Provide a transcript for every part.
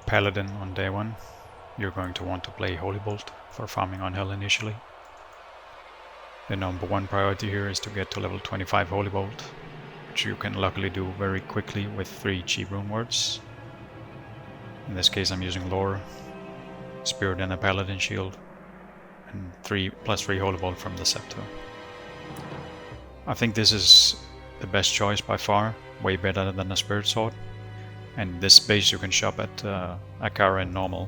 Paladin on day 1, you're going to want to play Holy Bolt for farming on Hell initially. The number 1 priority here is to get to level 25 Holy Bolt, which you can luckily do very quickly with 3 cheap rune words. In this case I'm using Lore, Spirit and a Paladin Shield, and +3 Holy Bolt from the Scepter. I think this is the best choice by far, way better than a Spirit Sword. And this base you can shop at Akara in normal.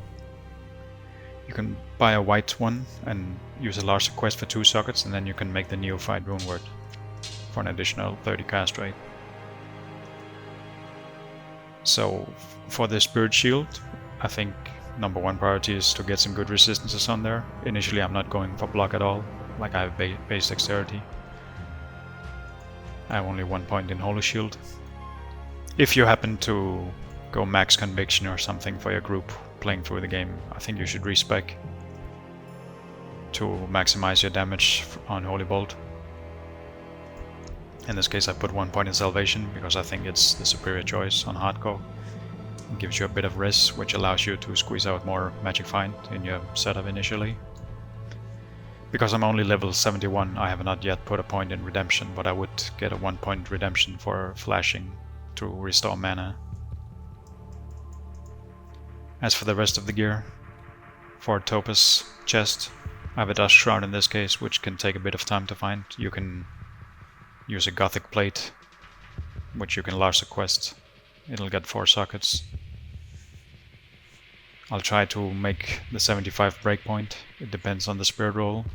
You can buy a white one and use a large quest for 2 sockets, and then you can make the Neophyte rune word for an additional 30 cast rate. So for the Spirit Shield, I think number 1 priority is to get some good resistances on there. Initially I'm not going for block at all, like I have base dexterity. I have only 1 point in Holy Shield. If you happen to go max conviction or something for your group playing through the game, I think you should respec to maximize your damage on Holy Bolt. In this case I put 1 point in Salvation because I think it's the superior choice on hardcore. It gives you a bit of res, which allows you to squeeze out more magic find in your setup initially. Because I'm only level 71, I have not yet put a point in redemption, but I would get a 1 point redemption for flashing to restore mana. As for the rest of the gear, for a Topaz chest, I have a Dust Shroud in this case, which can take a bit of time to find. You can use a Gothic Plate, which you can large a quest. It'll get 4 sockets. I'll try to make the 75 breakpoint. It depends on the spirit roll.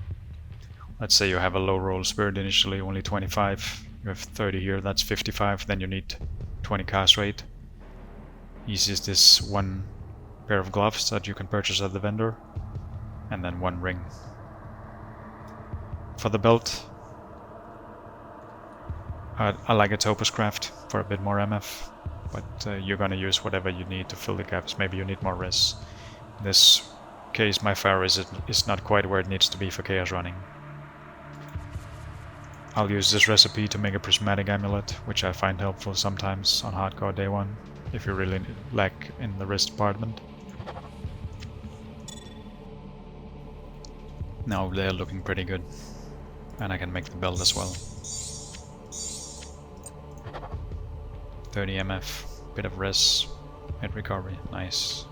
Let's say you have a low roll spirit initially, only 25. You have 30 here, that's 55. Then you need 20 cast rate. Easiest is 1 pair of gloves that you can purchase at the vendor, and then 1 ring. For the belt, I like a Topaz Craft for a bit more MF, but you're gonna use whatever you need to fill the gaps. Maybe you need more res. In this case my fire is not quite where it needs to be for chaos running. I'll use this recipe to make a prismatic amulet, which I find helpful sometimes on hardcore day 1, if you really lack in the res department. Now they're looking pretty good, and I can make the belt as well. 30 MF, bit of res, hit recovery, nice.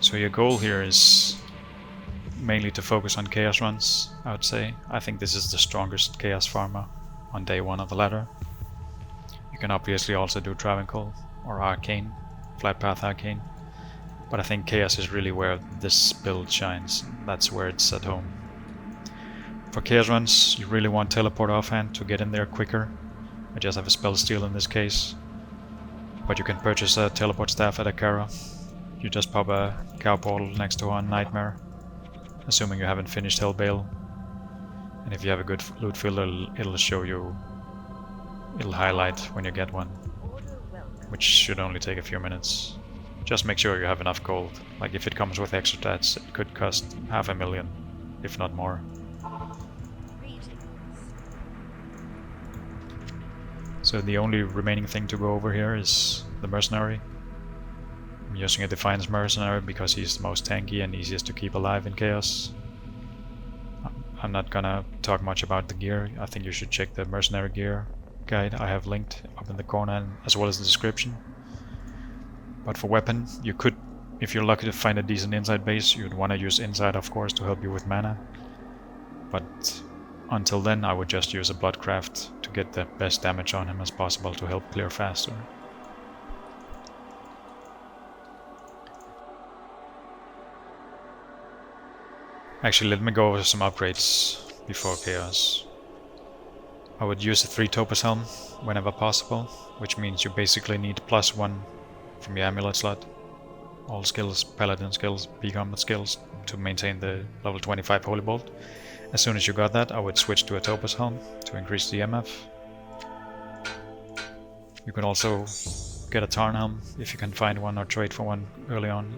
So your goal here is mainly to focus on chaos runs, I would say. I think this is the strongest chaos farmer on day 1 of the ladder. You can obviously also do Travancore or Arcane, Flat Path Arcane, but I think chaos is really where this build shines. That's where it's at home. For chaos runs, you really want teleport offhand to get in there quicker. I just have a spell steal in this case, but you can purchase a teleport staff at Akara. You just pop a cow portal next to a nightmare, assuming you haven't finished Hellbale, and if you have a good loot filter, it'll show you, it'll highlight when you get one, which should only take a few minutes. Just make sure you have enough gold. Like if it comes with extra stats, it could cost 500,000, if not more. So the only remaining thing to go over here is the mercenary. I'm using a Defiance mercenary because he's the most tanky and easiest to keep alive in chaos. I'm not gonna talk much about the gear. I think you should check the mercenary gear guide I have linked up in the corner, as well as the description. But for weapon, you could, if you're lucky to find a decent inside base, you'd want to use inside of course to help you with mana. But until then I would just use a Bloodcraft to get the best damage on him as possible to help clear faster. Actually, let me go over some upgrades before chaos. I would use a 3 Topaz Helm whenever possible, which means you basically need +1 from your amulet slot. All skills, paladin skills, B-combat skills, to maintain the level 25 Holy Bolt. As soon as you got that, I would switch to a Topaz Helm to increase the MF. You can also get a Tarn Helm if you can find one or trade for one early on.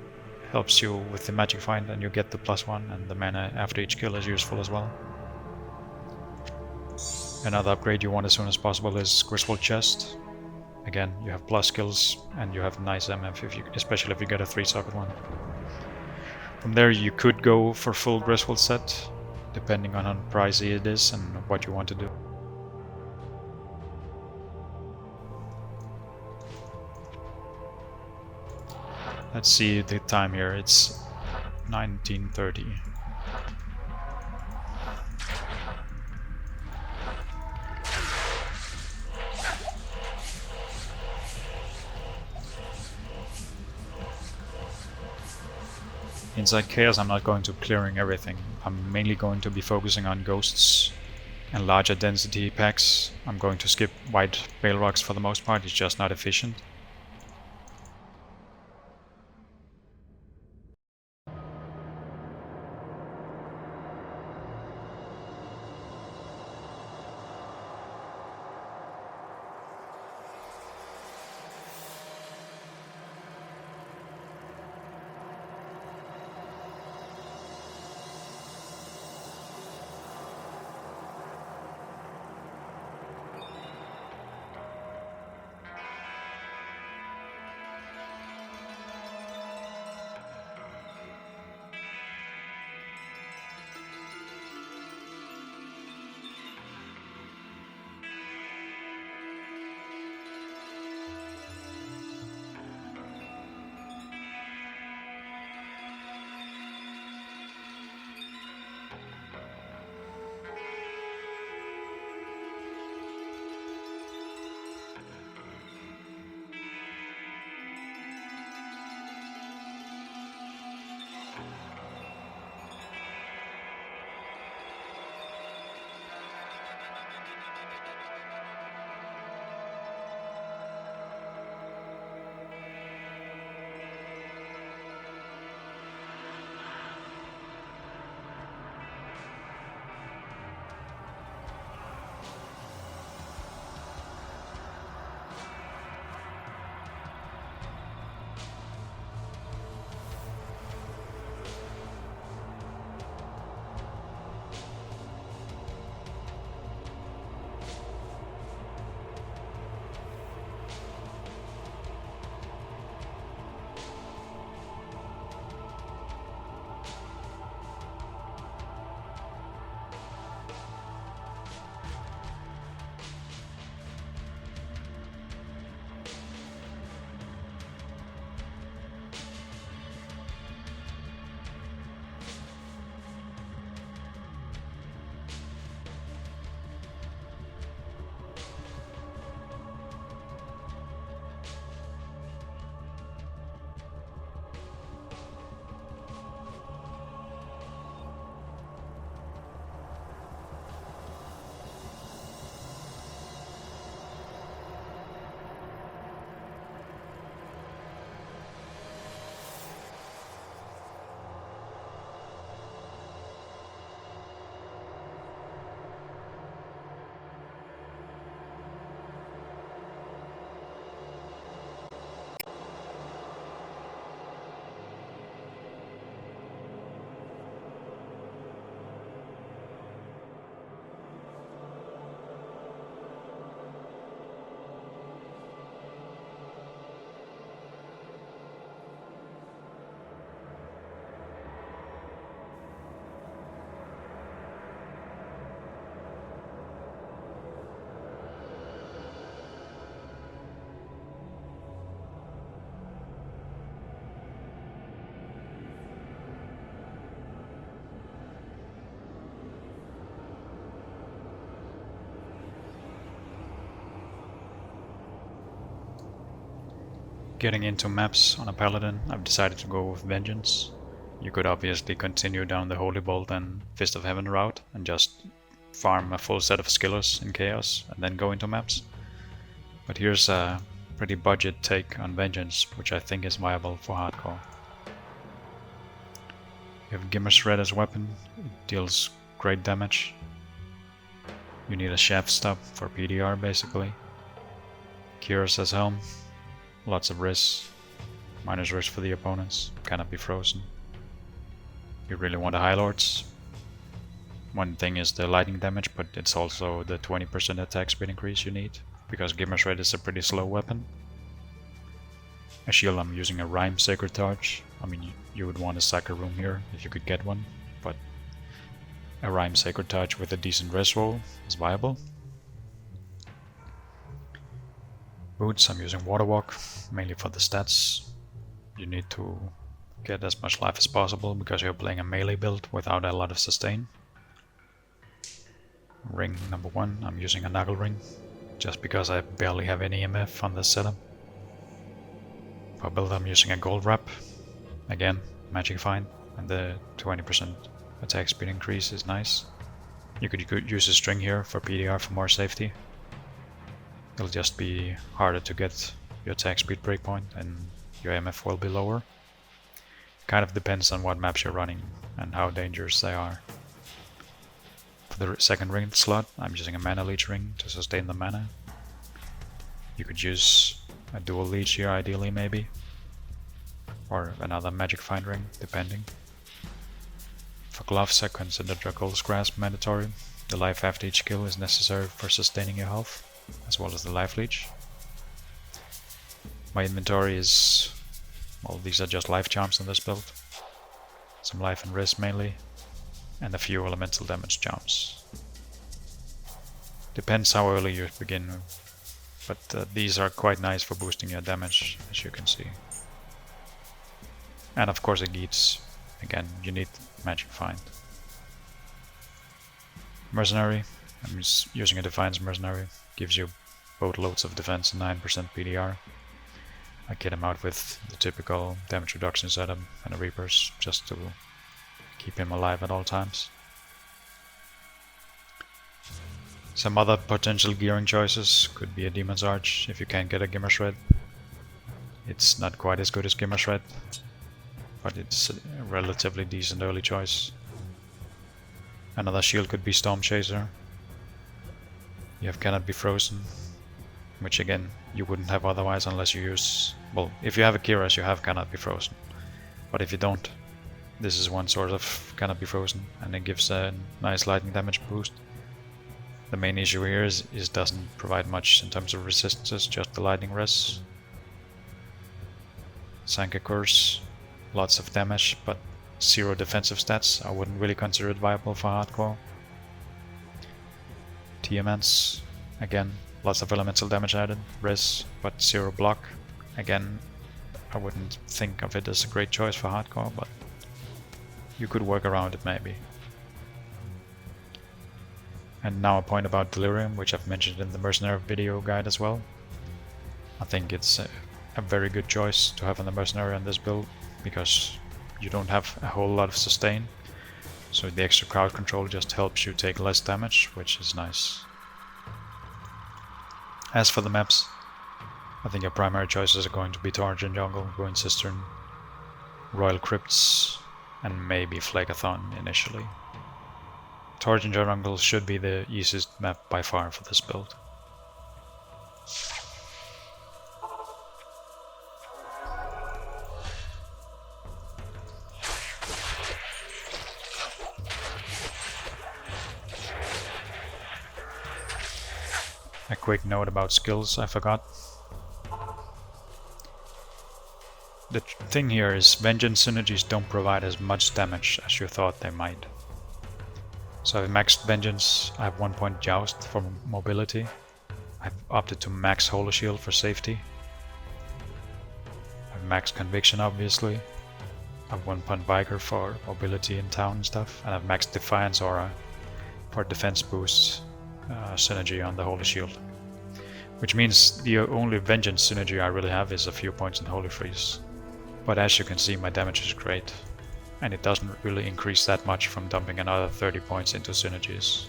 Helps you with the magic find, and you get the +1, and the mana after each kill is useful as well. Another upgrade you want as soon as possible is Griswold Chest. Again, you have plus skills and you have nice MF, especially if you get a 3-socket one. From there you could go for full Griswold set, depending on how pricey it is and what you want to do. Let's see the time here, it's 1930. Inside Chaos I'm not going to clearing everything. I'm mainly going to be focusing on ghosts and larger density packs. I'm going to skip white Bale Rocks for the most part, it's just not efficient. Getting into maps on a Paladin, I've decided to go with Vengeance. You could obviously continue down the Holy Bolt and Fist of Heaven route and just farm a full set of skillers in Chaos and then go into maps. But here's a pretty budget take on Vengeance, which I think is viable for hardcore. You have Gimmer's Red as weapon, it deals great damage. You need a Shaft Stop for PDR basically. Cures as Helm, lots of risk, minus risk for the opponents, cannot be frozen. You really want the High Lords. One thing is the lightning damage, but it's also the 20% attack speed increase you need, because Gimmer's Red is a pretty slow weapon. A shield, I'm using a Rhyme Sacred Torch. I mean, you would want a Sacred Room here if you could get one, but a Rhyme Sacred Torch with a decent res roll is viable. Boots, I'm using Water Walk, mainly for the stats. You need to get as much life as possible because you're playing a melee build without a lot of sustain. Ring number 1, I'm using a Knuckle Ring, just because I barely have any EMF on this setup. For build, I'm using a Gold Wrap, again, Magic Find, and the 20% attack speed increase is nice. You could use a String here for PDR for more safety. It'll just be harder to get your attack speed breakpoint and your MF will be lower. Kind of depends on what maps you're running and how dangerous they are. For the second ring slot, I'm using a Mana Leech ring to sustain the mana. You could use a dual leech here ideally maybe, or another Magic Find ring depending. For gloves, I consider Dracul's Grasp mandatory. The life after each kill is necessary for sustaining your health, as well as the life leech. My inventory is, well, these are just life charms in this build. Some life and res mainly, and a few elemental damage charms. Depends how early you begin, but these are quite nice for boosting your damage, as you can see. And of course it Geats. Again, you need Magic Find. Mercenary, I'm just using a Defiance Mercenary. Gives you boatloads of defense and 9% PDR. I get him out with the typical damage reduction setup and a Reapers, just to keep him alive at all times. Some other potential gearing choices could be a Demon's Arch if you can't get a Gimmer's Red. It's not quite as good as Gimmer's Red, but it's a relatively decent early choice. Another shield could be Storm Chaser. You have Cannot Be Frozen, which again you wouldn't have otherwise unless you use, well, if you have a Kiras you have Cannot Be Frozen, but if you don't, this is one sort of Cannot Be Frozen and it gives a nice lightning damage boost. The main issue here is it doesn't provide much in terms of resistances, just the lightning res. Sanka Curse, lots of damage but 0 defensive stats. I wouldn't really consider it viable for hardcore. Tiamans, again, lots of elemental damage added, res, but 0 block. Again, I wouldn't think of it as a great choice for hardcore, but you could work around it maybe. And now a point about Delirium, which I've mentioned in the Mercenary video guide as well. I think it's a very good choice to have on the Mercenary on this build, because you don't have a whole lot of sustain. So the extra crowd control just helps you take less damage, which is nice. As for the maps, I think your primary choices are going to be Torrent and Jungle, Ruined Cistern, Royal Crypts, and maybe Phlegethon initially. Torrent and Jungle should be the easiest map by far for this build. A quick note about skills I forgot. The thing here is Vengeance synergies don't provide as much damage as you thought they might. So I've maxed Vengeance, I have 1 point Joust for mobility, I've opted to max Holy Shield for safety, I've maxed Conviction obviously, I've 1 point Vigor for mobility in town and stuff, and I've maxed Defiance Aura for defense boosts synergy on the Holy Shield. Which means the only Vengeance synergy I really have is a few points in Holy Freeze. But as you can see, my damage is great, and it doesn't really increase that much from dumping another 30 points into synergies.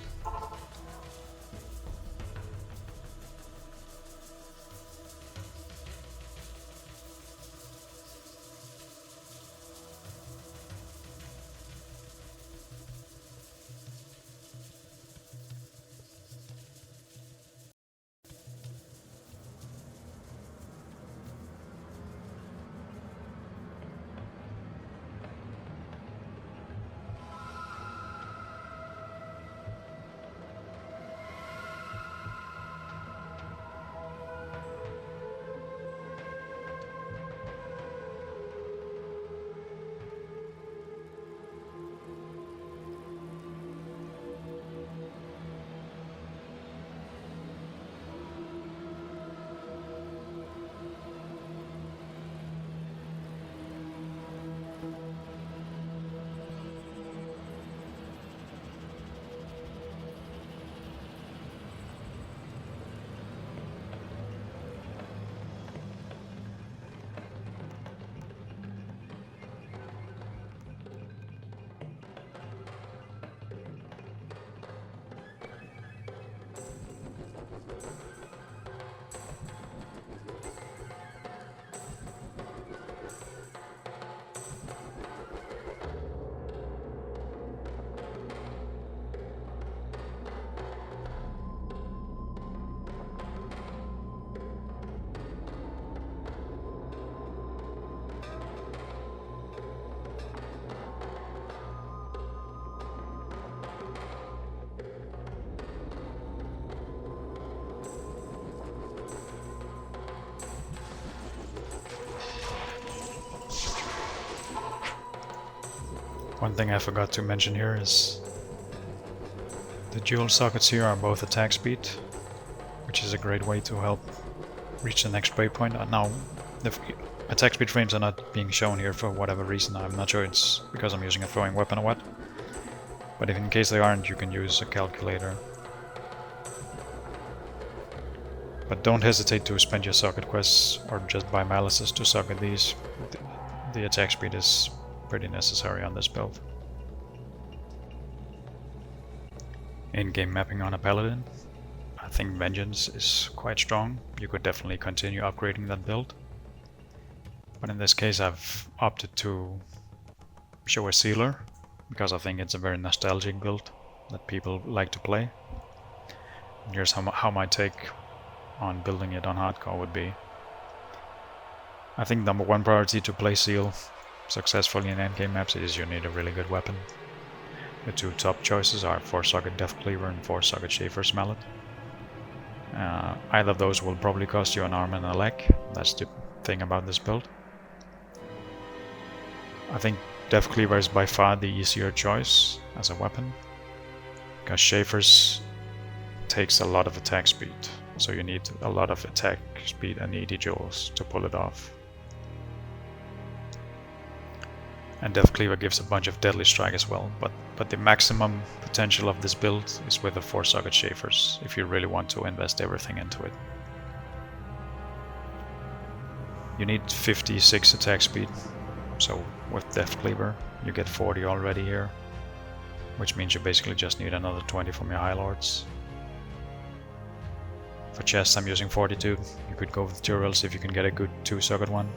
One thing I forgot to mention here is the dual sockets here are both attack speed, which is a great way to help reach the next breakpoint. Now, the attack speed frames are not being shown here for whatever reason. I'm not sure it's because I'm using a throwing weapon or what. But if in case they aren't, you can use a calculator. But don't hesitate to spend your socket quests or just buy malices to socket these. The attack speed is pretty necessary on this build. In-game mapping on a paladin. I think Vengeance is quite strong. You could definitely continue upgrading that build. But in this case I've opted to show a sealer, because I think it's a very nostalgic build that people like to play. And here's how my take on building it on hardcore would be. I think number one priority to play Zeal successfully in endgame maps is you need a really good weapon. The two top choices are 4-socket Death Cleaver and 4-socket Schaefer's Mallet. Either of those will probably cost you an arm and a leg. That's the thing about this build. I think Death Cleaver is by far the easier choice as a weapon, because Schaefer's takes a lot of attack speed, so you need a lot of attack speed and ED joules to pull it off. And Death Cleaver gives a bunch of deadly strike as well, but the maximum potential of this build is with the 4-socket Schaefer's, if you really want to invest everything into it. You need 56 attack speed, so with Death Cleaver you get 40 already here, which means you basically just need another 20 from your High Lords. For chests I'm using Fortitude. You could go with Durals if you can get a good 2-socket one,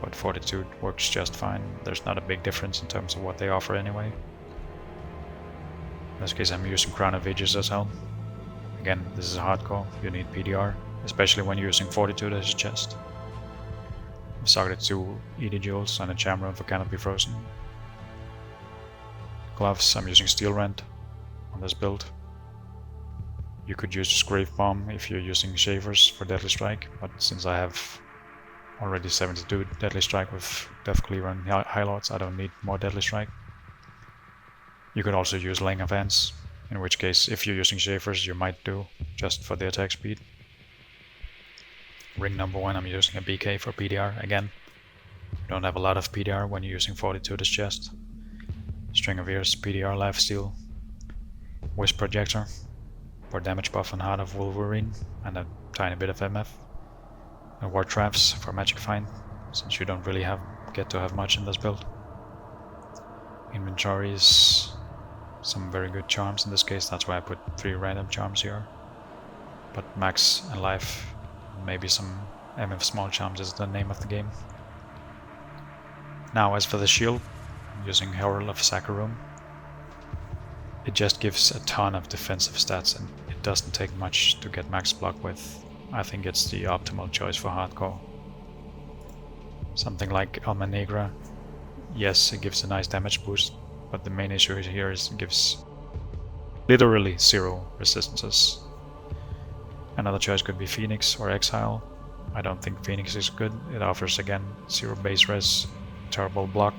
but Fortitude works just fine. There's not a big difference in terms of what they offer anyway. In this case I'm using Crown of Ages as well. Again, this is hardcore, you need PDR, especially when you're using Fortitude as a chest. I've socketed 2 ED joules and a Chamron for Canopy Frozen. Gloves, I'm using Steel Rend on this build. You could use Grave Bomb if you're using Schaefer's for Deadly Strike, but since I have already 72 Deadly Strike with Death Cleaver and High Lords, I don't need more Deadly Strike. You could also use Laying of Hands, in which case if you're using Schaefer's you might do, just for the attack speed. Ring number 1 I'm using a BK for PDR again. You don't have a lot of PDR when you're using Fortitude as chest. String of Ears, PDR Lifesteal. Wisp Projector for damage buff and Heart of Wolverine and a tiny bit of MF. And War Traps for Magic Find, since you don't really get to have much in this build. Inventory is some very good charms in this case, that's why I put 3 random charms here. But Max and Life, maybe some MF small charms is the name of the game. Now as for the shield, I'm using Herald of Saccharum. It just gives a ton of defensive stats and it doesn't take much to get max block with. I think it's the optimal choice for hardcore. Something like Alma Negra, yes, it gives a nice damage boost, but the main issue here is it gives literally 0 resistances. Another choice could be Phoenix or Exile. I don't think Phoenix is good. It offers again 0 base res, terrible block.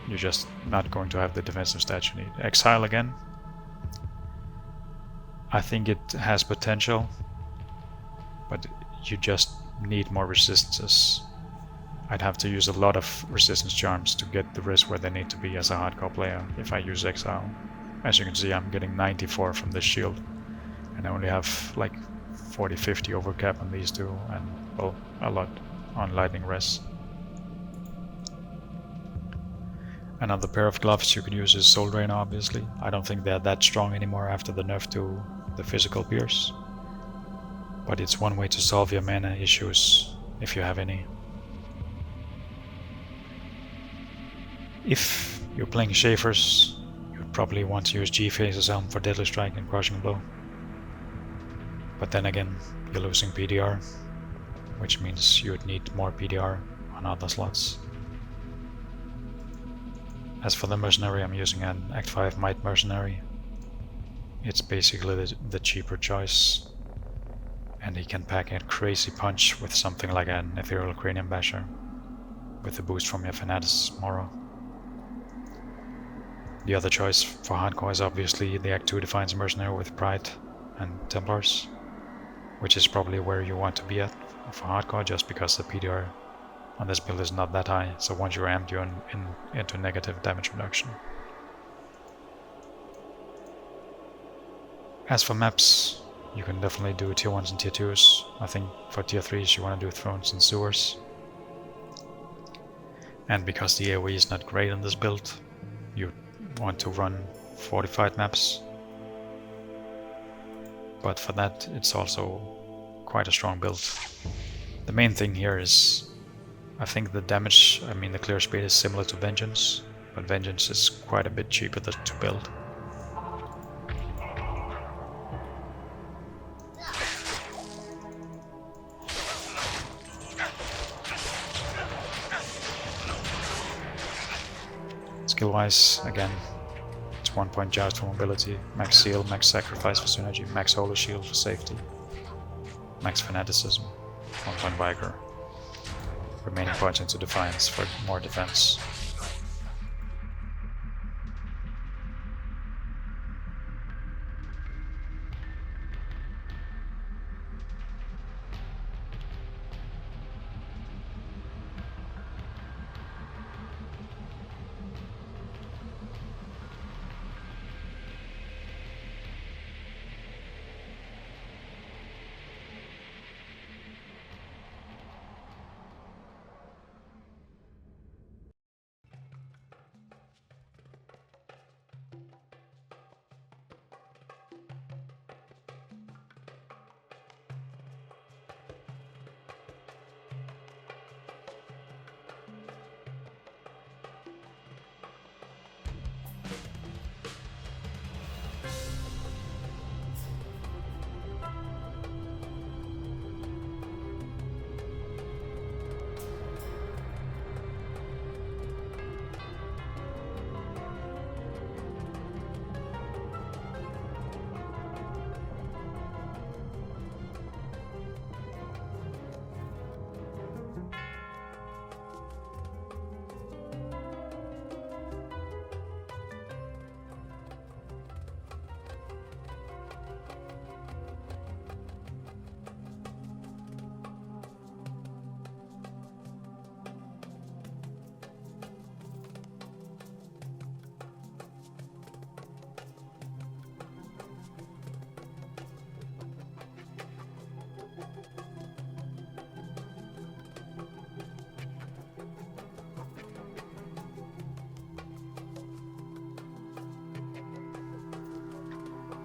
You're just not going to have the defensive stats you need. Exile again. I think it has potential, but you just need more resistances. I'd have to use a lot of resistance charms to get the res where they need to be as a hardcore player if I use Exile. As you can see, I'm getting 94 from this shield, and I only have like 40-50 overcap on these two, and well, a lot on lightning res. Another pair of gloves you can use is Soul Drainer, obviously. I don't think they're that strong anymore after the nerf to the physical pierce, but it's one way to solve your mana issues if you have any. If you're playing Schaefer's, you'd probably want to use G-Phase's Helm for Deadly Strike and Crushing Blow. But then again, you're losing PDR, which means you would need more PDR on other slots. As for the Mercenary, I'm using an Act 5 Might Mercenary. It's basically the cheaper choice, and he can pack a crazy punch with something like an Ethereal Cranium Basher, with the boost from your Fanatis Moro. The other choice for hardcore is obviously the Act 2 Defiance Mercenary with Pride and Templars, which is probably where you want to be at for hardcore, just because the PDR on this build is not that high, so once you're amped, you're into negative damage reduction. As for maps, you can definitely do tier 1s and tier 2s. I think for tier 3s you want to do Thrones and Sewers. And because the AoE is not great on this build, you want to run fortified maps. But for that, it's also quite a strong build. The main thing here is, I think the damage, the clear speed is similar to Vengeance, but Vengeance is quite a bit cheaper to build. Skill wise, again, it's 1 point joust for mobility, max zeal, max sacrifice for synergy, max holy shield for safety, max fanaticism, 1 point vigor, remaining points into defiance for more defense.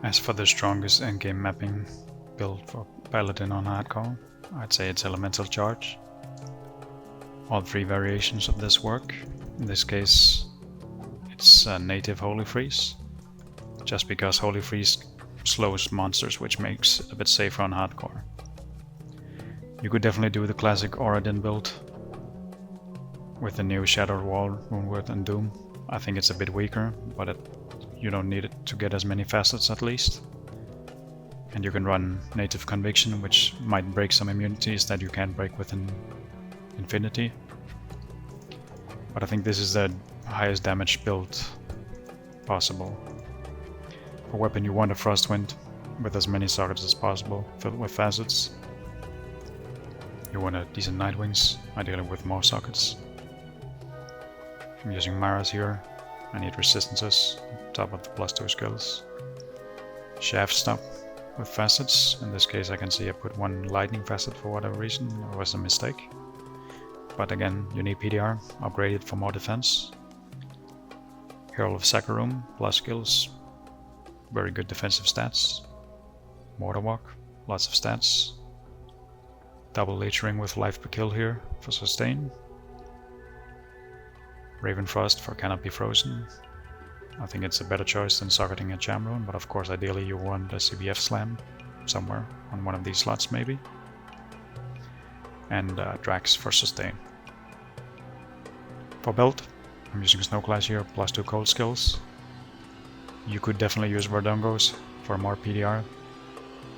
As for the strongest endgame mapping build for Paladin on hardcore, I'd say it's Elemental Charge. All 3 variations of this work. In this case, it's native Holy Freeze, just because Holy Freeze slows monsters, which makes it a bit safer on hardcore. You could definitely do the classic Oradin build with the new Shattered Wall, Moonward and Doom. I think it's a bit weaker, but you don't need it to get as many facets at least. And you can run Native Conviction, which might break some immunities that you can't break within Infinity. But I think this is the highest damage build possible. For weapon you want a Frostwind with as many sockets as possible, filled with facets. You want a decent Nightwings, ideally with more sockets. I'm using Maras here. I need resistances on top of the +2 skills. Shaft Stop with facets. In this case I can see I put 1 lightning facet for whatever reason. It was a mistake. But again, you need PDR, upgrade it for more defense. Herald of Saccharum, plus skills. Very good defensive stats. Mortar Walk, lots of stats. Double Leech Ring with life per kill here for sustain. Ravenfrost for Cannot Be Frozen. I think it's a better choice than socketing a Chamron, but of course ideally you want a CBF Slam somewhere on one of these slots maybe. And Drax for sustain. For build, I'm using Snowclash here, +2 cold skills. You could definitely use Verdungos for more PDR,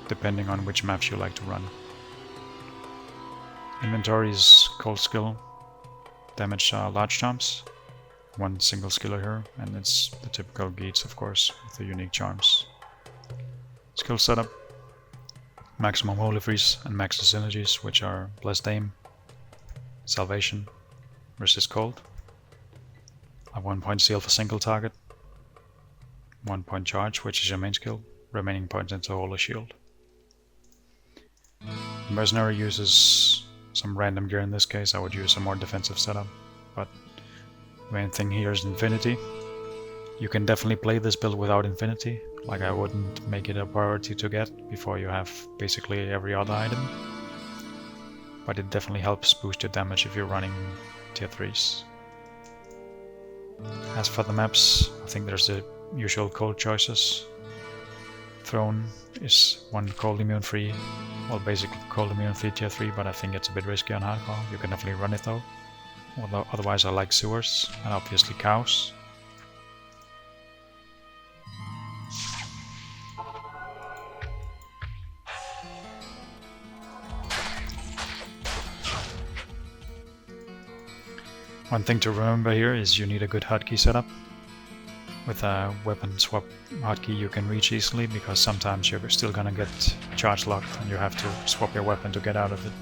depending on which maps you like to run. Inventory is cold skill, damage large chomps. one single skill here, and it's the typical Geats, of course, with the unique charms. Skill setup: maximum holy freeze and max synergies, which are blessed aim, salvation, resist cold. A 1 point zeal for single target, 1 point charge, which is your main skill, remaining points into holy shield. Mercenary uses some random gear. In this case I would use a more defensive setup, but the main thing here is infinity. You can definitely play this build without infinity, like I wouldn't make it a priority to get before you have basically every other item, but it definitely helps boost your damage if you're running tier 3s. As for the maps, I think there's the usual cold choices. Throne is one cold immune free, well basically cold immune free tier 3, but I think it's a bit risky on hardcore. You can definitely run it though. Although otherwise I like sewers and obviously cows. One thing to remember here is you need a good hotkey setup. With a weapon swap hotkey you can reach easily, because sometimes you're still gonna get charge locked and you have to swap your weapon to get out of it.